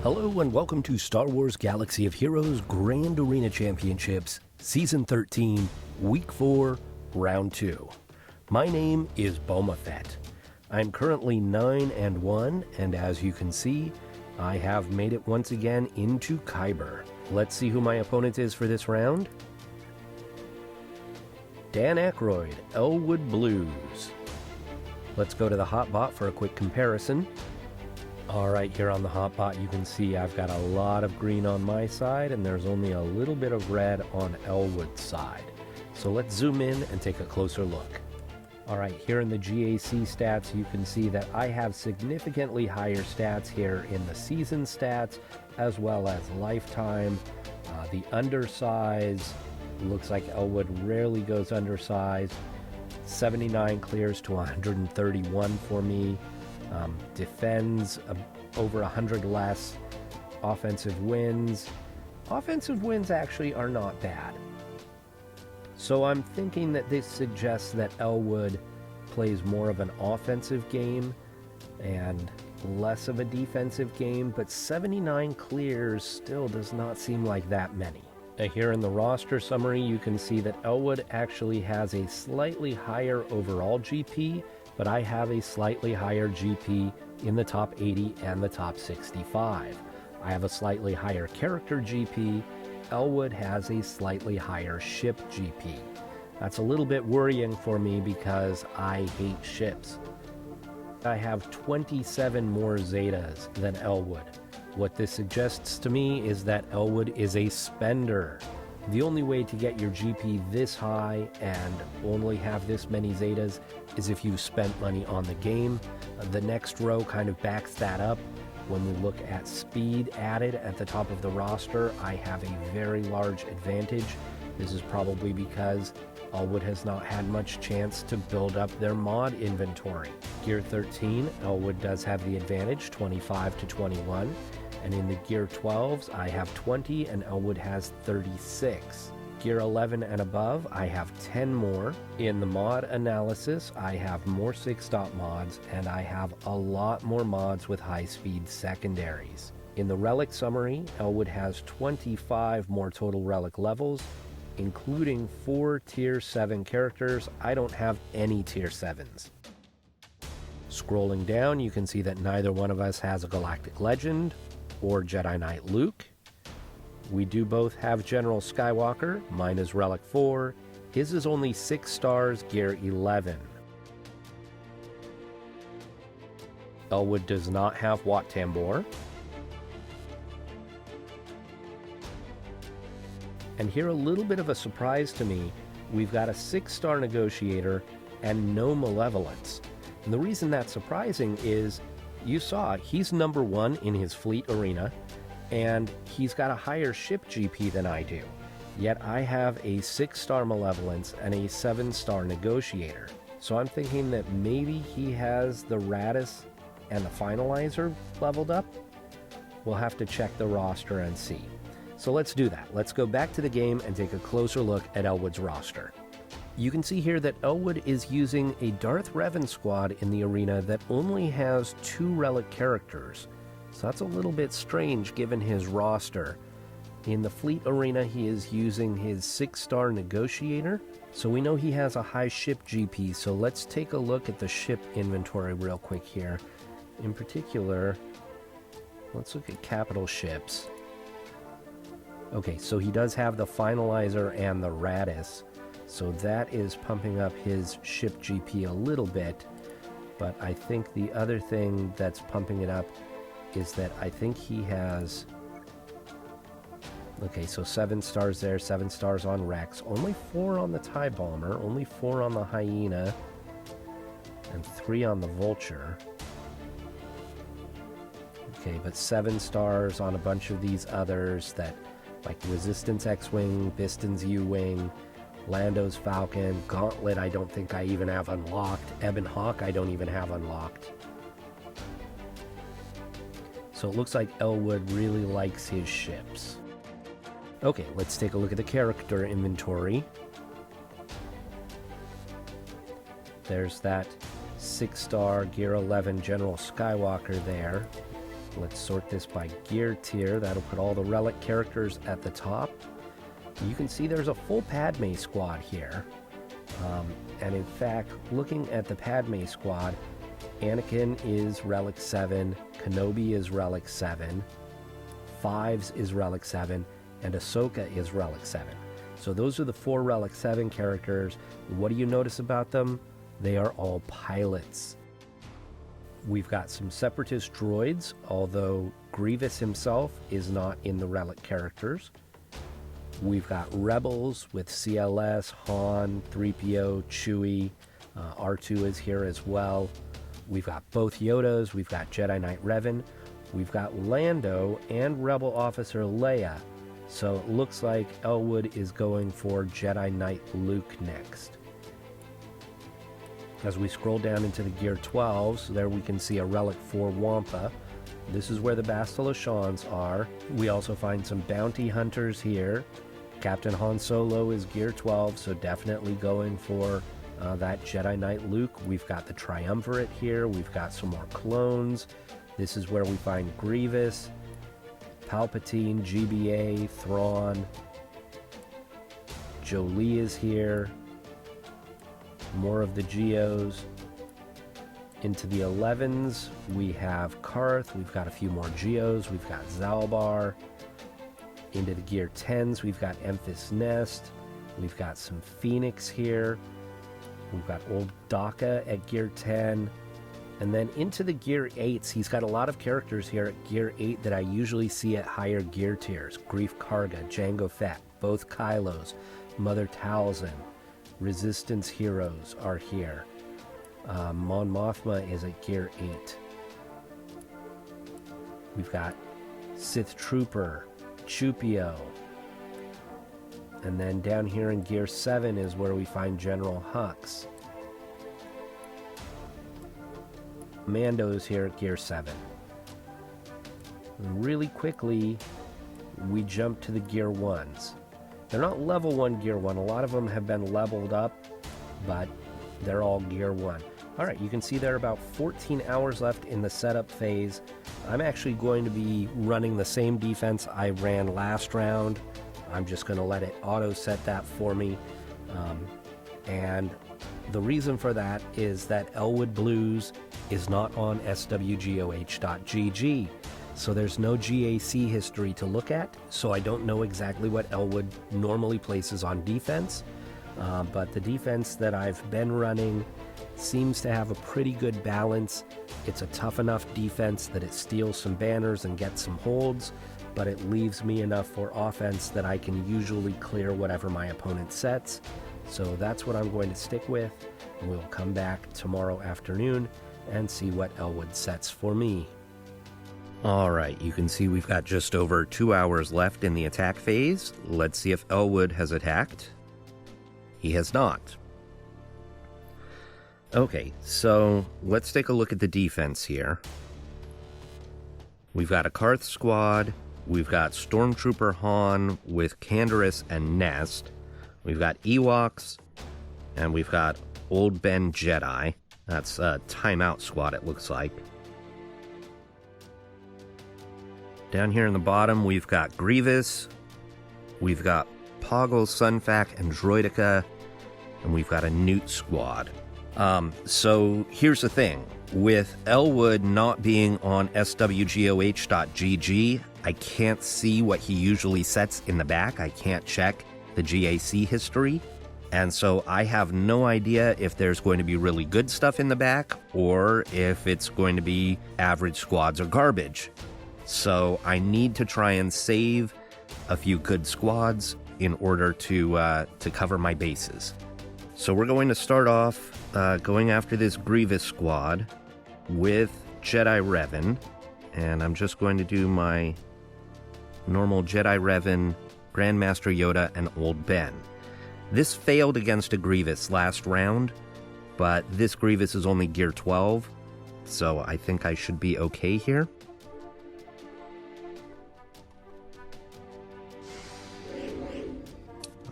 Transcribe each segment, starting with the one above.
Hello and welcome to Star Wars Galaxy of Heroes Grand Arena Championships, Season 13, Week 4, Round 2. My name is Boma Fett. I'm currently 9-1, and as you can see, I have made it once again into Kyber. Let's see who my opponent is for this round. Dan Aykroyd, Elwood Blues. Let's go to the hotbot for a quick comparison. Alright, here on the hotbot you can see I've got a lot of green on my side and there's only a little bit of red on Elwood's side. So let's zoom in and take a closer look. Alright, here in the GAC stats you can see that I have significantly higher stats here in the season stats as well as lifetime. The undersize, looks like Elwood rarely goes undersized. 79 clears to 131 for me. Defends over 100 less. Offensive wins. Offensive wins actually are not bad. So I'm thinking that this suggests that Elwood plays more of an offensive game and less of a defensive game, but 79 clears still does not seem like that many. Here in the roster summary, you can see that Elwood actually has a slightly higher overall GP, but I have a slightly higher GP in the top 80 and the top 65. I have a slightly higher character GP. Elwood has a slightly higher ship GP. That's a little bit worrying for me because I hate ships. I have 27 more Zetas than Elwood. What this suggests to me is that Elwood is a spender. The only way to get your GP this high and only have this many Zetas is if you spent money on the game. The next row kind of backs that up. When we look at speed added at the top of the roster, I have a very large advantage. This is probably because Elwood has not had much chance to build up their mod inventory. Gear 13, Elwood does have the advantage, 25 to 21. And in the Gear 12s, I have 20 and Elwood has 36. Gear 11 and above, I have 10 more. In the mod analysis, I have more 6-dot mods, and I have a lot more mods with high-speed secondaries. In the relic summary, Elwood has 25 more total relic levels, including 4 Tier 7 characters. I don't have any Tier 7s. Scrolling down, you can see that neither one of us has a Galactic Legend or Jedi Knight Luke. We do both have General Skywalker. Mine is Relic 4. His is only 6 stars, Gear 11. Elwood does not have Wat Tambor. And here, a little bit of a surprise to me, we've got a 6-star Negotiator and no Malevolence. And the reason that's surprising is, you saw, he's number 1 in his fleet arena, and he's got a higher ship GP than I do. Yet I have a 6-star Malevolence and a 7-star Negotiator. So I'm thinking that maybe he has the Radis and the Finalizer leveled up? We'll have to check the roster and see. So let's do that. Let's go back to the game and take a closer look at Elwood's roster. You can see here that Elwood is using a Darth Revan squad in the arena that only has 2 relic characters. So that's a little bit strange given his roster. In the fleet arena, he is using his 6-star Negotiator. So we know he has a high ship GP. So let's take a look at the ship inventory real quick here. In particular, let's look at capital ships. Okay, so he does have the Finalizer and the Radis. So that is pumping up his ship GP a little bit, but I think the other thing that's pumping it up is that I think he has, okay, so 7 stars there, 7 stars on Rex, only 4 on the TIE Bomber, only 4 on the Hyena, and 3 on the Vulture. Okay, but 7 stars on a bunch of these others that, like Resistance X-Wing, Biston's U-Wing, Lando's Falcon, Gauntlet I don't think I even have unlocked, Ebon Hawk I don't even have unlocked. So it looks like Elwood really likes his ships. Okay, let's take a look at the character inventory. There's that 6-star Gear 11 General Skywalker there. Let's sort this by gear tier. That'll put all the relic characters at the top. You can see there's a full Padme squad here. And in fact, looking at the Padme squad, Anakin is Relic 7, Kenobi is Relic 7, Fives is Relic 7, and Ahsoka is Relic 7. So those are the 4 Relic 7 characters. What do you notice about them? They are all pilots. We've got some Separatist droids, although Grievous himself is not in the Relic characters. We've got Rebels with CLS, Han, 3PO, Chewie, R2 is here as well. We've got both Yodas, we've got Jedi Knight Revan, we've got Lando and Rebel Officer Leia. So it looks like Elwood is going for Jedi Knight Luke next. As we scroll down into the Gear 12s, there we can see a Relic 4 Wampa. This is where the Bastila are. We also find some bounty hunters here. Captain Han Solo is Gear 12, so definitely going for that Jedi Knight Luke. We've got the Triumvirate here. We've got some more clones. This is where we find Grievous, Palpatine, GBA, Thrawn. Jolie is here. More of the Geos. Into the 11s, we have Karth. We've got a few more Geos. We've got Zalbar. Into the Gear 10s, we've got Emphas Nest. We've got some Phoenix here. We've got Old Daka at Gear 10. And then into the Gear 8s, he's got a lot of characters here at Gear 8 that I usually see at higher gear tiers. Greef Karga, Jango Fett, both Kylos, Mother Talzin, Resistance heroes are here. Mon Mothma is at Gear 8. We've got Sith Trooper, Chupio. And then down here in Gear 7 is where we find General Hux. Mando's here at Gear 7. And really quickly, we jump to the Gear 1s. They're not level 1 Gear 1. A lot of them have been leveled up, but they're all Gear 1. Alright, you can see there are about 14 hours left in the setup phase. I'm actually going to be running the same defense I ran last round. I'm just going to let it auto set that for me. And the reason for that is that Elwood Blues is not on SWGOH.GG. So there's no GAC history to look at, so I don't know exactly what Elwood normally places on defense. But the defense that I've been running seems to have a pretty good balance. It's a tough enough defense that it steals some banners and gets some holds, but it leaves me enough for offense that I can usually clear whatever my opponent sets. So that's what I'm going to stick with, and we'll come back tomorrow afternoon and see what Elwood sets for me. Alright, you can see we've got just over 2 hours left in the attack phase. Let's see if Elwood has attacked. He has not. Okay, so let's take a look at the defense here. We've got a Karth squad. We've got Stormtrooper Han with Canderous and Nest. We've got Ewoks. And we've got Old Ben Jedi. That's a timeout squad, it looks like. Down here in the bottom, we've got Grievous. We've got Poggle, Sunfac, and Droideka. And we've got a Newt squad. So here's the thing. With Elwood not being on SWGOH.GG, I can't see what he usually sets in the back. I can't check the GAC history. And so I have no idea if there's going to be really good stuff in the back or if it's going to be average squads or garbage. So I need to try and save a few good squads in order to cover my bases. So we're going to start off going after this Grievous squad with Jedi Revan. And I'm just going to do my normal Jedi Revan, Grandmaster Yoda, and Old Ben. This failed against a Grievous last round, but this Grievous is only Gear 12, so I think I should be okay here.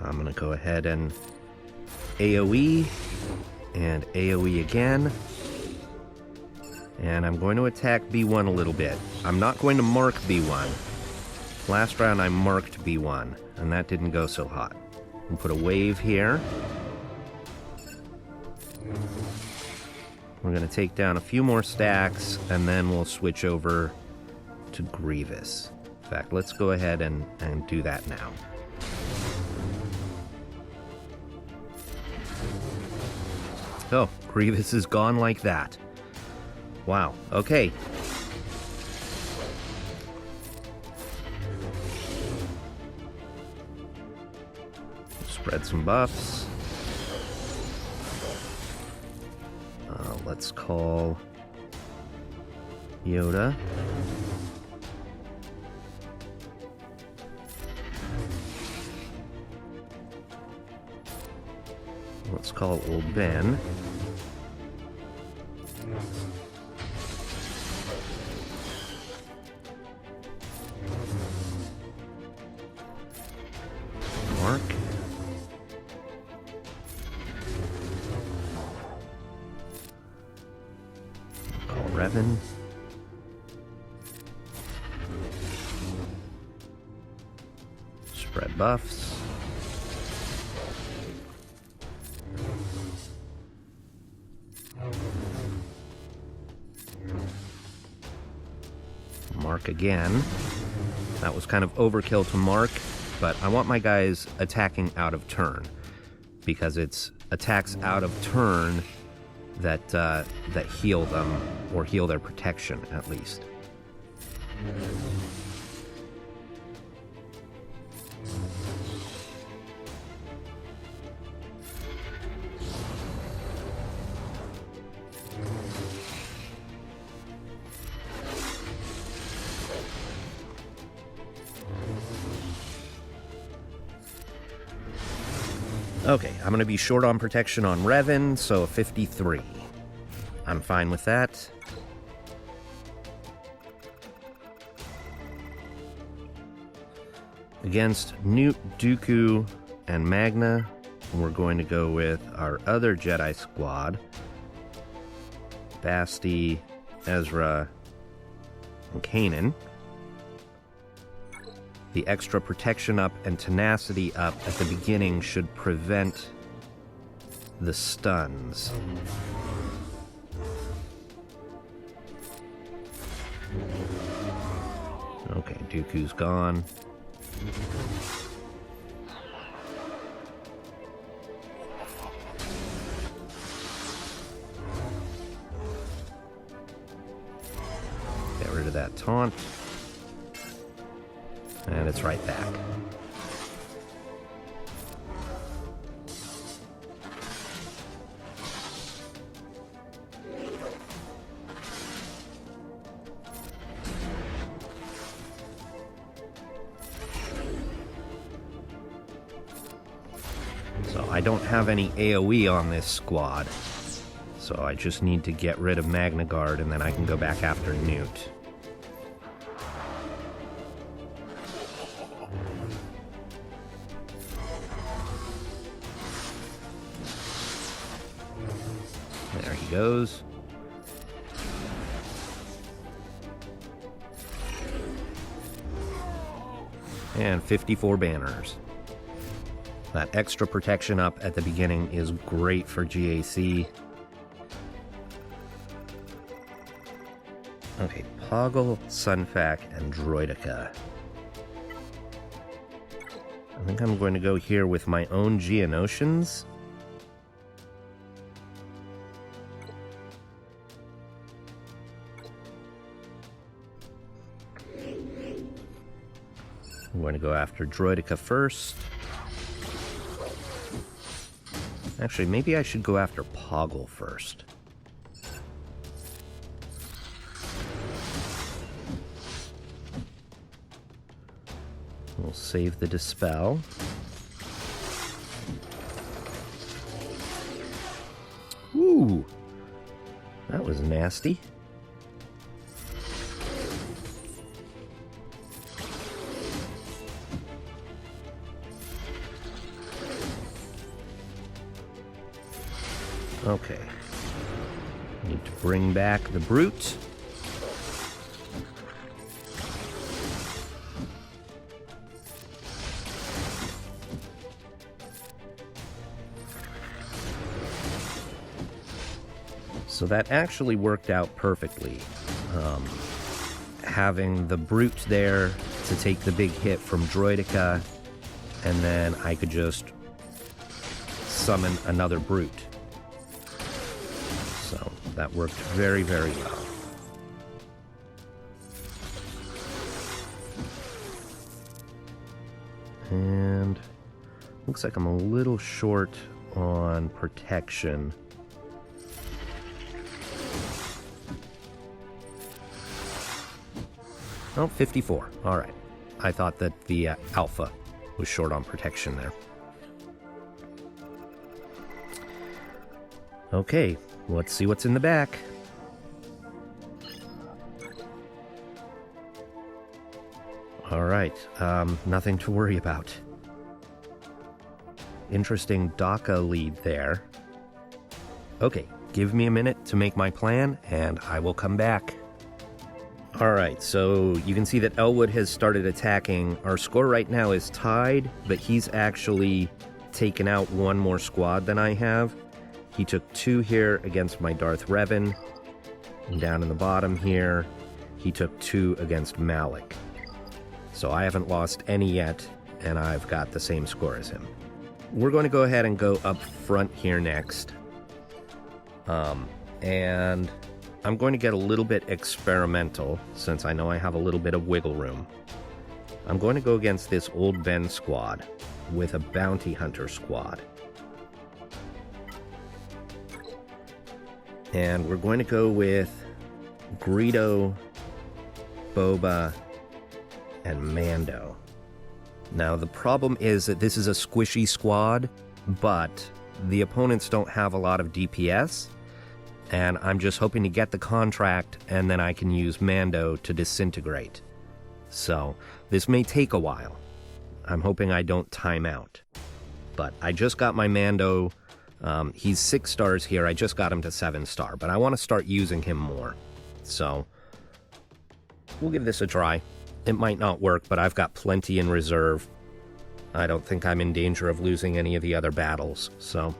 I'm going to go ahead and AoE, and AoE again. And I'm going to attack B1 a little bit. I'm not going to mark B1. Last round I marked B1, and that didn't go so hot. We'll put a wave here. We're going to take down a few more stacks, and then we'll switch over to Grievous. In fact, let's go ahead and do that now. Oh, Grievous is gone like that. Wow, okay. Spread some buffs. Let's call Yoda. Let's call Old Ben. Mark. Call Revan. Spread buffs. Mark again. That was kind of overkill to mark, but I want my guys attacking out of turn, because it's attacks out of turn that that heal them, or heal their protection at least. Okay, I'm going to be short on protection on Revan, so 53. I'm fine with that. Against Newt, Dooku, and Magna, we're going to go with our other Jedi squad. Basti, Ezra, and Kanan. The extra protection up and tenacity up at the beginning should prevent the stuns. Okay, Dooku's gone. Get rid of that taunt. And it's right back. So I don't have any AoE on this squad. So I just need to get rid of Magna Guard, and then I can go back after Newt. There he goes. And 54 banners. That extra protection up at the beginning is great for GAC. Okay, Poggle, Sunfac, and Droideka. I think I'm going to go here with my own Geonosians. I'm going to go after Droideka first. Actually, maybe I should go after Poggle first. We'll save the Dispel. Ooh! That was nasty. Okay. Need to bring back the brute. So that actually worked out perfectly. Having the brute there to take the big hit from Droidica, and then I could just summon another brute. So that worked very, very well. And looks like I'm a little short on protection. Oh, 54. All right. I thought that the alpha was short on protection there. Okay, let's see what's in the back. All right, nothing to worry about. Interesting DACA lead there. Okay, give me a minute to make my plan, and I will come back. Alright, so you can see that Elwood has started attacking. Our score right now is tied, but he's actually taken out one more squad than I have. He took 2 here against my Darth Revan. And down in the bottom here, he took 2 against Malik. So I haven't lost any yet, and I've got the same score as him. We're going to go ahead and go up front here next. And I'm going to get a little bit experimental, since I know I have a little bit of wiggle room. I'm going to go against this Old Ben squad with a Bounty Hunter squad. And we're going to go with Greedo, Boba, and Mando. Now, the problem is that this is a squishy squad, but the opponents don't have a lot of DPS, and I'm just hoping to get the contract, and then I can use Mando to disintegrate. So, this may take a while. I'm hoping I don't time out. But I just got my Mando. He's 6 stars here. I just got him to 7 star, but I want to start using him more. So, we'll give this a try. It might not work, but I've got plenty in reserve. I don't think I'm in danger of losing any of the other battles, so...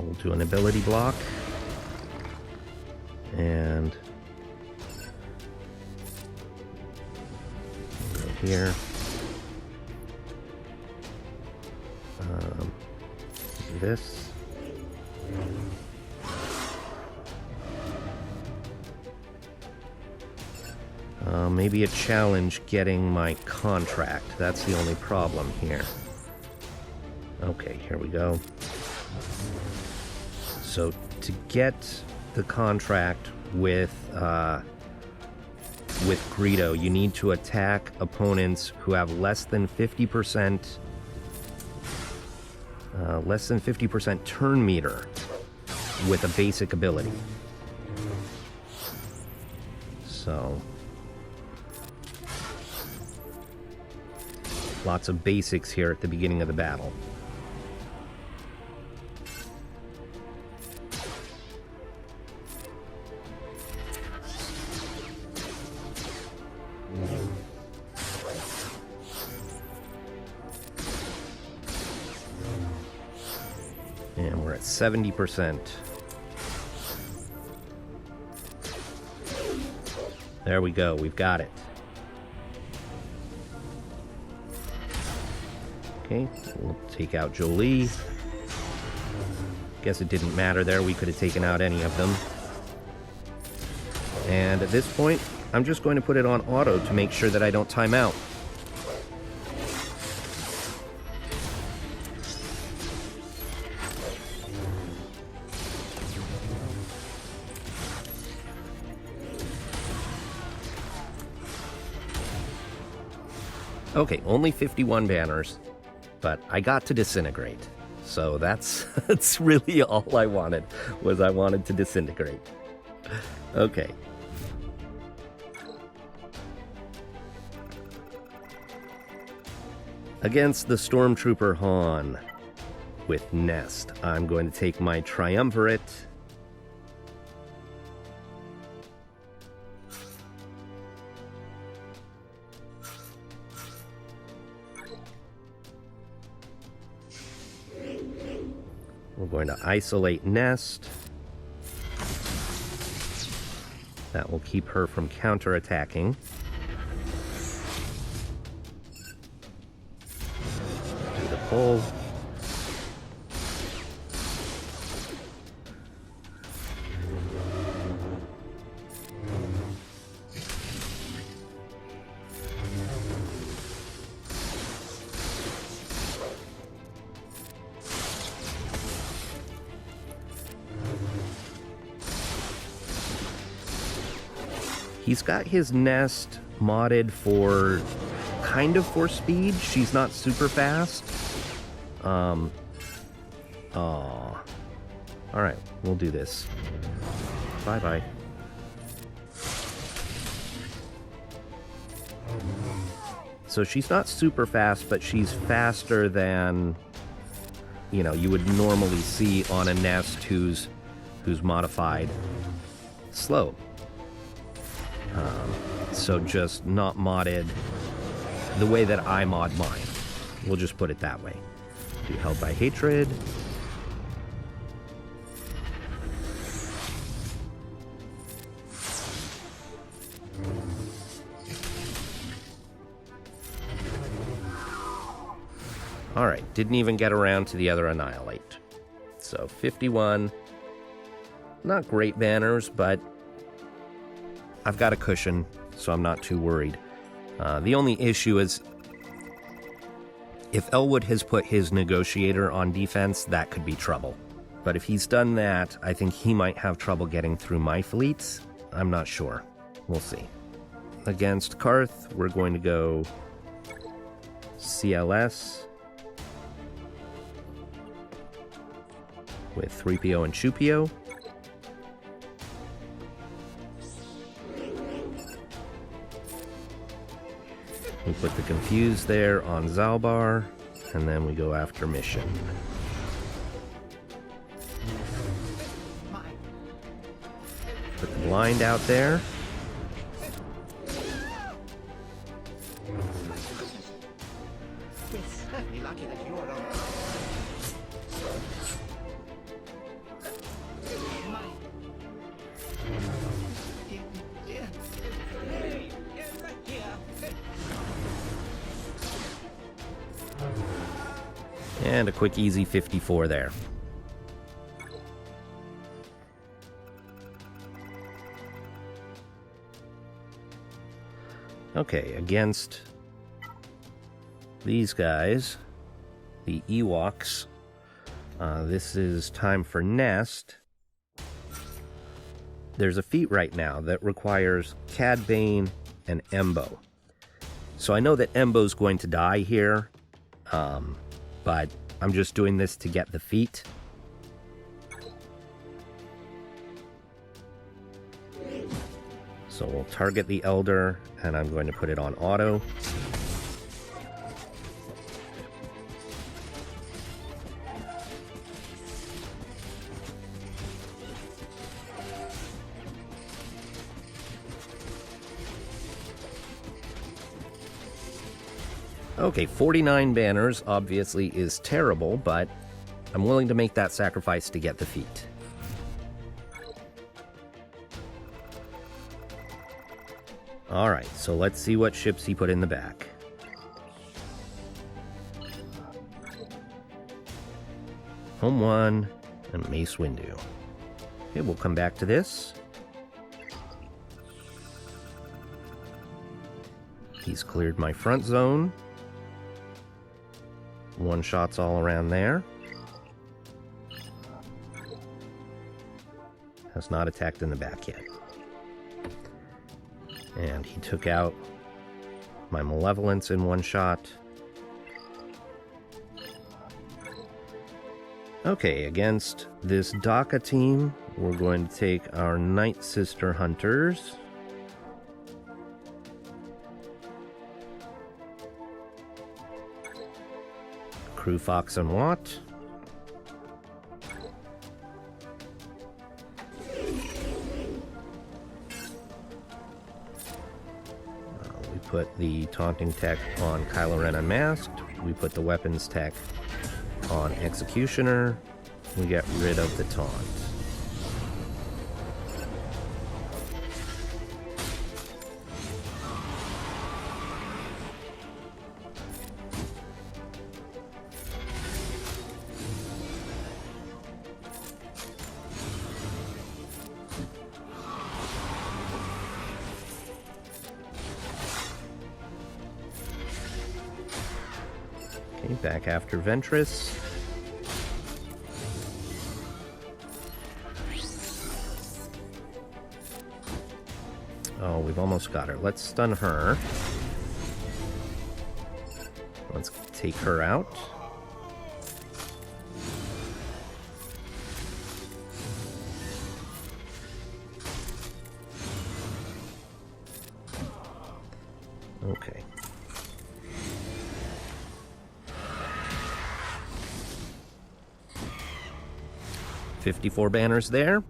we'll do an ability block. And... go here. Do this. Maybe a challenge getting my contract. That's the only problem here. Okay, here we go. So, to get the contract with Greedo, you need to attack opponents who have less than 50% turn meter with a basic ability. So, lots of basics here at the beginning of the battle. And we're at 70%. There we go, we've got it. Okay, we'll take out Jolie. Guess it didn't matter there, we could have taken out any of them. And at this point, I'm just going to put it on auto to make sure that I don't time out. Okay, only 51 banners, but I got to disintegrate. So that's really all I wanted, was I wanted to disintegrate. Okay. Against the Stormtrooper Han. with Nest. I'm going to take my Triumvirate. We're going to isolate Nest. That will keep her from counterattacking. Do the pull. He's got his Nest modded for kind of for speed. She's not super fast. Alright, we'll do this. Bye-bye. So she's not super fast, but she's faster than, you know, you would normally see on a Nest who's modified slow. So just not modded the way that I mod mine. We'll just put it that way. Do Held by Hatred. Alright, didn't even get around to the other Annihilate. So 51. Not great banners, but I've got a cushion, so I'm not too worried. The only issue is if Elwood has put his Negotiator on defense, that could be trouble. But if he's done that, I think he might have trouble getting through my fleets. I'm not sure. We'll see. Against Karth, we're going to go CLS with 3PO and 2PO. We put the Confuse there on Zalbar, and then we go after Mission. Put the Blind out there. And a quick, easy 54 there. Okay, against these guys, the Ewoks, this is time for Nest. There's a feat right now that requires Cad Bane and Embo. So I know that Embo's going to die here, but I'm just doing this to get the feat. So we'll target the Elder, and I'm going to put it on auto. Okay, 49 banners obviously is terrible, but I'm willing to make that sacrifice to get the feat. Alright, so let's see what ships he put in the back. Home 1 and Mace Windu. Okay, we'll come back to this. He's cleared my front zone. One shots all around there. Has not attacked in the back yet. And he took out my Malevolence in one shot. Okay, against this DACA team, we're going to take our Night Sister Hunters. Crew Fox and Watt. put the taunting tech on Kylo Ren Unmasked. We put the weapons tech on Executioner. We get rid of the taunt. Okay, back after Ventress. Oh, we've almost got her. Let's stun her. Let's take her out. Okay. $54 banners there.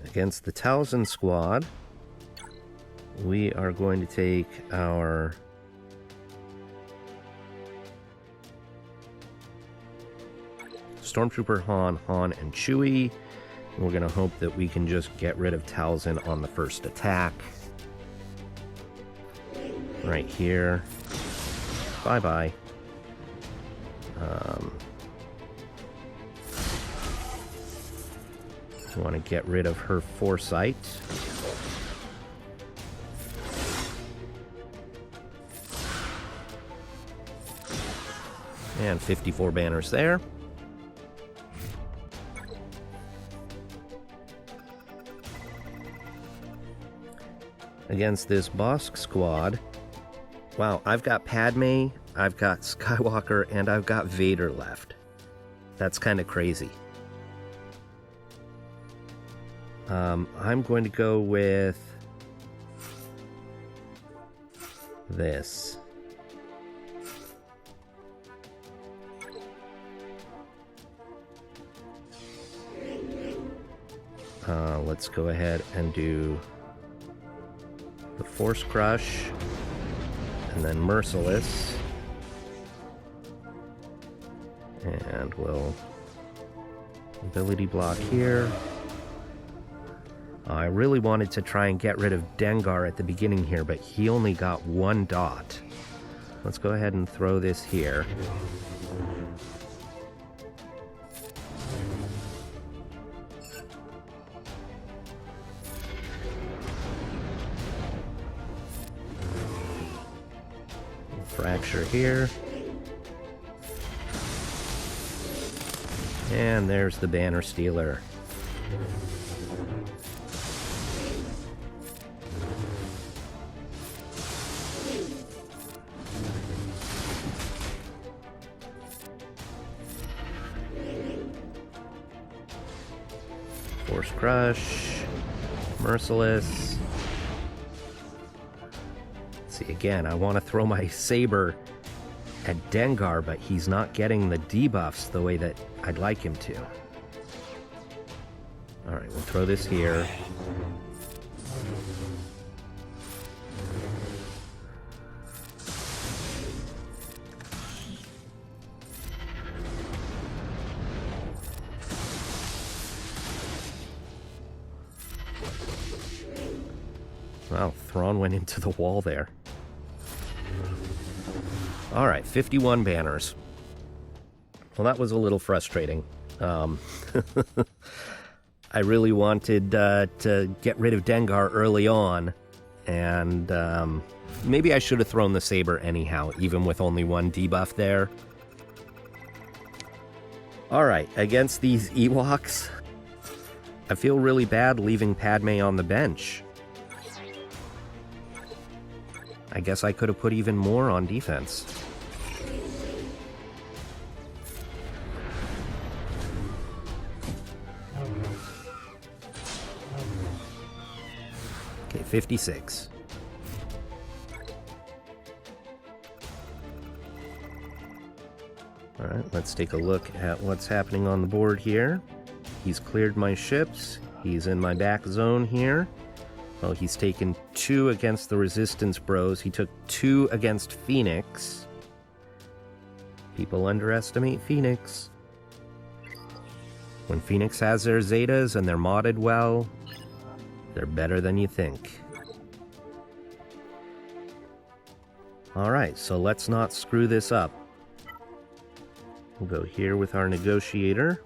Against the Talzin squad, we are going to take our Stormtrooper Han, and Chewie. We're going to hope that we can just get rid of Talzin on the first attack. Right here. Bye-bye. Want to get rid of her foresight. And 54 banners there. Against this Bosk squad, wow, I've got Padme, I've got Skywalker, and I've got Vader left. That's kind of crazy. I'm going to go with this. Let's go ahead and do the Force Crush, and then Merciless. And we'll ability block here. I really wanted to try and get rid of Dengar at the beginning here, but he only got 1 dot. Let's go ahead and throw this here. Fracture here. And there's the Banner Stealer. Force Crush, Merciless. Let's see, again, I want to throw my saber at Dengar, but he's not getting the debuffs the way that I'd like him to. Alright, we'll throw this here. Wow, Thrawn went into the wall there. Alright, 51 banners. Well, that was a little frustrating. I really wanted to get rid of Dengar early on, and maybe I should have thrown the saber anyhow, even with only 1 debuff there. Alright, against these Ewoks, I feel really bad leaving Padme on the bench. I guess I could have put even more on defense. Okay, 56. Alright, let's take a look at what's happening on the board here. he's cleared my ships. He's in my back zone here. Oh, he's taken 2 against the Resistance Bros. He took 2 against Phoenix. People underestimate Phoenix. When Phoenix has their Zetas and they're modded well, they're better than you think. Alright, so let's not screw this up. We'll go here with our negotiator.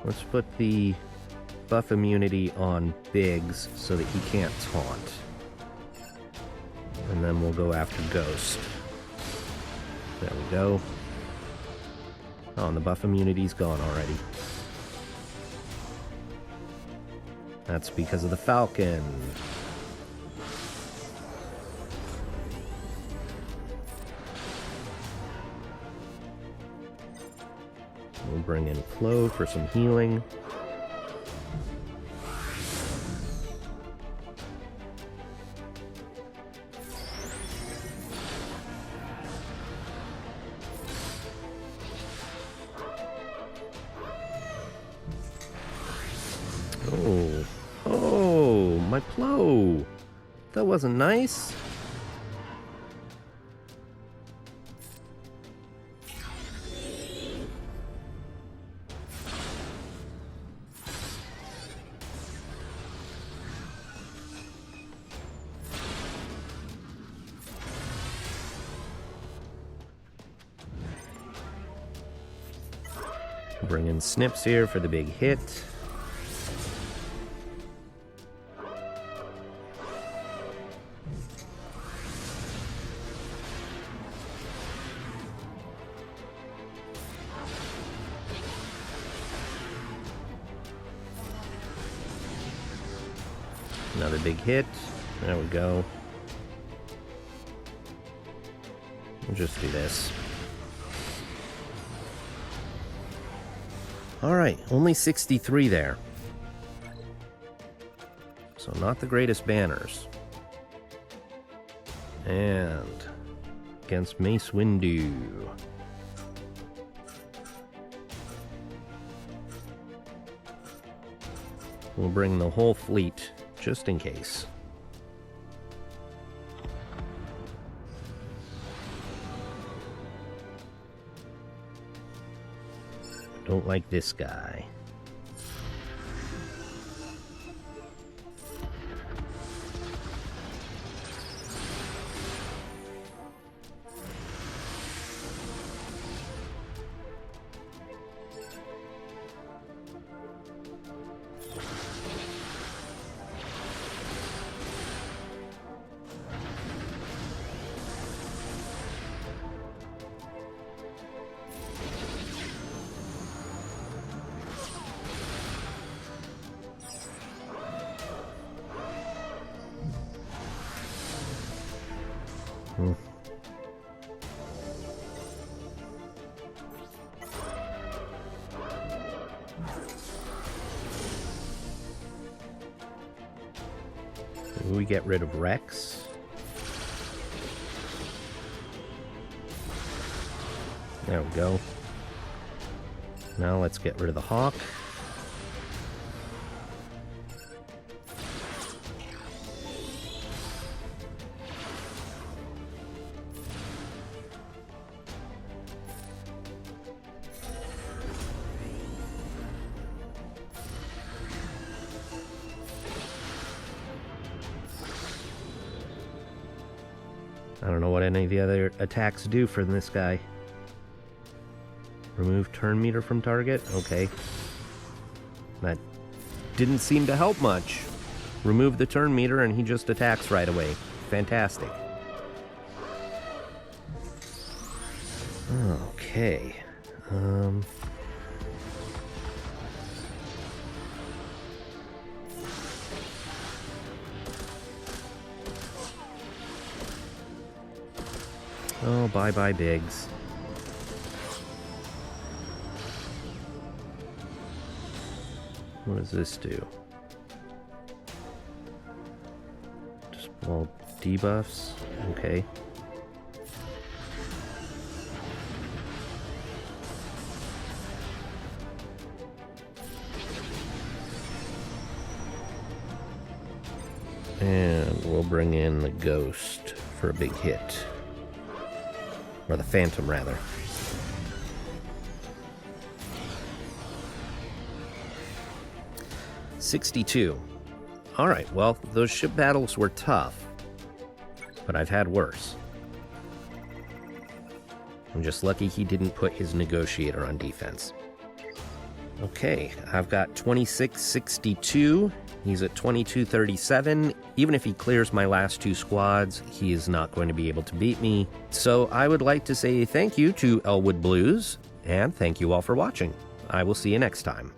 Let's put the buff immunity on Biggs so that he can't taunt. And then we'll go after Ghost. There we go. Oh, and the buff immunity's gone already. That's because of the Falcon. We'll bring in Flo for some healing. Oh, my Plo. That wasn't nice. Bring in Snips here for the big hit. Another big hit. There we go. We'll just do this. Alright, only 63 there. So not the greatest banners. And against Mace Windu. We'll bring the whole fleet, just in case. Don't like this guy. We get rid of Rex. There we go. Now let's get rid of the Hawk. I don't know what any of the other attacks do for this guy. Remove turn meter from target? Okay. That didn't seem to help much. Remove the turn meter and he just attacks right away. Fantastic. Oh, bye-bye, Biggs. What does this do? Just all debuffs? Okay. And we'll bring in the Ghost for a big hit. Or the Phantom, rather. $62. Alright, well, those ship battles were tough, but I've had worse. I'm just lucky he didn't put his Negotiator on defense. Okay, I've got 2662. He's at 2237. Even if he clears my last two squads, he is not going to be able to beat me. So I would like to say thank you to Elwood Blues, and thank you all for watching. I will see you next time.